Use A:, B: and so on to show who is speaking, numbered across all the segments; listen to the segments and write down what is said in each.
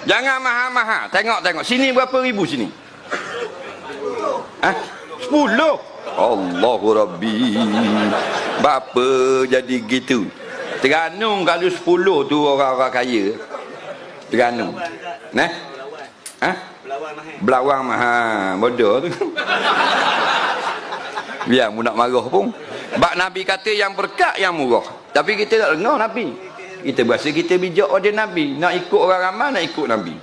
A: Jangan mahal-mahal. Tengok. Sini berapa ribu sini? 10. Allahu Rabbi. Bapa jadi gitu. Terenung kalau 10 tu orang-orang kaya. Terenung. Nah. Belawang mahal. Bodoh tu. Biar mu nak marah pun. Bak Nabi kata yang berkat yang murah. Tapi kita tak dengar Nabi. Kita berasa kita bijak pada Nabi. Nak ikut orang ramai, nak ikut Nabi.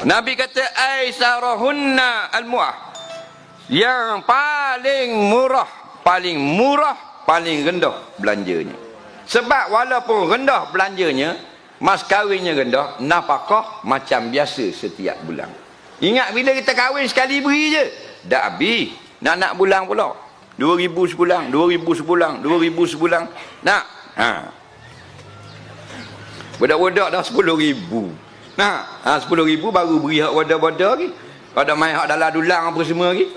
A: Nabi kata aisarahunna al-mu'ah. Yang paling murah, paling rendah belanjanya. Sebab walaupun rendah belanjanya, mas kahwinnya rendah, nafkah macam biasa setiap bulan. Ingat bila kita kahwin sekali beri je. Dah habis. Nak bulan pula. 2,000 sebulan, 2,000 sebulan, 2,000 sebulan. Nak? Budak-budak dah 10,000. Nah, 10,000 baru beri hak boda-boda lagi. Pada main hak dalam dulang apa semua lagi.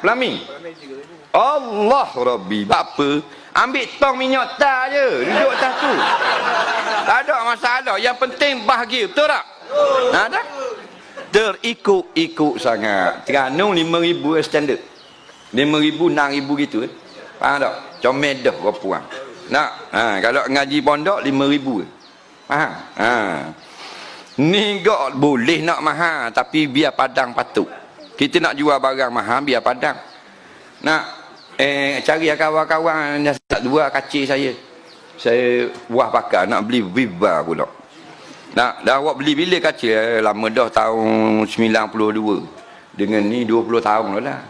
A: Pelamin. Allah Rabbi. Bapa, ambil tong minyak tar je, duduk atas tu. Tak ada masalah. Yang penting bahagia, betul tak? Dah. Terikut-ikut sangat. Terenung 5,000 standard. 5,000, 6,000 gitu. Faham tak? Comel dah orang puang. Nak? Kalau ngaji pondok 5,000. Faham? Ni gak boleh nak mahal, tapi biar padang patut. Kita nak jual barang mahal, biar padang. Nak cari kawan-kawan yang tak dua kacir saya. Saya buah pakar nak beli Viva pula. Nak dah awak beli bila kacir? Lama dah tahun 92. Dengan ni 20 tahun dah lah.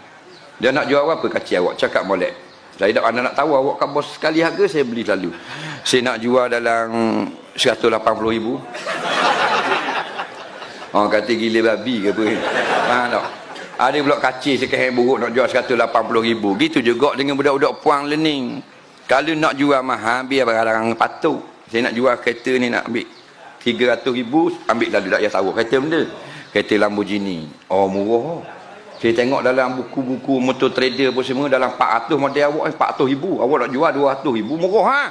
A: Dia nak jual apa kacir awak? Cakap molek. Saya tak nak tahu awak kan bos sekali harga saya beli selalu. Saya nak jual dalam 180,000. Orang kata gila babi ke apa. Tak? Ada pula kacir sekeheng buruk nak jual 180,000. Gitu juga dengan budak-budak puang learning. Kalau nak jual mahal, biar barang patut. Saya nak jual kereta ni nak ambil 300,000, ambil lalu tak payah tahu kereta benda. Kereta Lamborghini. Oh murah. Saya tengok dalam buku-buku motor trader pun semua dalam 400 model awak 400,000. Awak nak jual 200,000, murah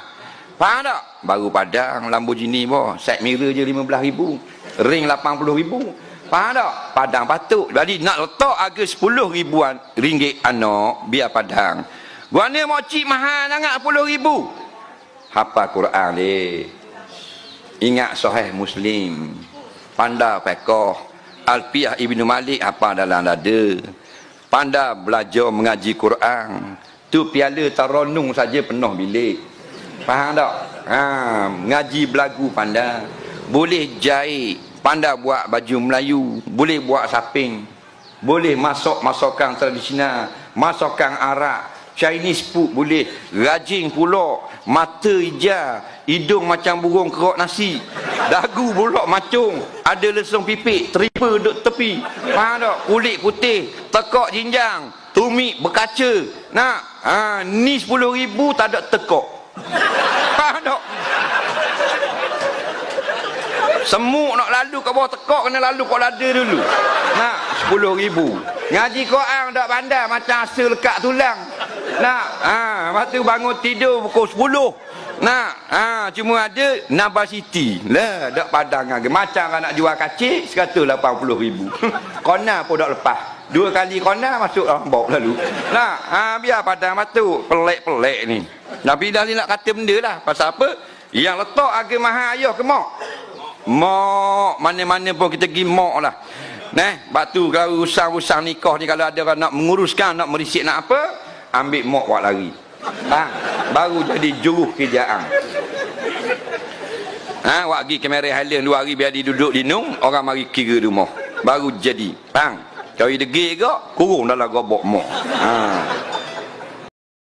A: Faham tak? Baru padang Lamborghini boh. Side mirror je 15,000. Ring 80,000. Faham tak? Padang patut. Jadi nak letak harga 10,000 ringgit anak biar padang. Guana mau cik mahal sangat 10,000. Hafal Quran deh. Ingat Sahih Muslim. Pandai fiqh. Alfiyah Ibnu Malik apa dalam dada. Pandai belajar mengaji Quran. Tu piala taronung saja penuh bilik. Faham tak? Mengaji belagu pandai. Boleh jahit, pandai buat baju Melayu, boleh buat saping, boleh masak masakan tradisional, masakan Arab, Chinese food boleh, rajin pula, mata hijau, hidung macam burung kerok nasi, dagu pula macung, ada lesung pipik, tripa duduk tepi. Faham tak? Kulit putih, tekak jinjang, tumit berkaca. Nak? Ni 10,000 tak ada tekak. Faham tak? Semuk nak lalu kat bawah tekak, kena lalu kat dada dulu. Nak? 10,000. Ngaji Quran tak pandai macam hasil lekat tulang. Nak? Lepas tu bangun tidur pukul 10. Nak? Cuma ada Naba City. Lah, tak padang harga. Macam kan nak jual kacik, 180,000. Kona pun tak lepas. 2 kali kona masuk rambok lalu. Nak? Biar padang batu. Pelik-pelik ni. Nabi dah nak kata benda lah. Pasal apa? Yang letak harga mahal ayah ke mak? Mak, mana-mana pun kita pergi mak lah. Batu kalau urusan nikah ni, kalau ada orang nak menguruskan, nak merisik, nak apa, ambil mak buat lari. Baru jadi juruh kerjaan. Wak pergi ke Merah Highland 2 hari biar dia duduk di Nung, orang mari kira rumah. Baru jadi. Kalau dia degil ke, kurung dalam gobok mak.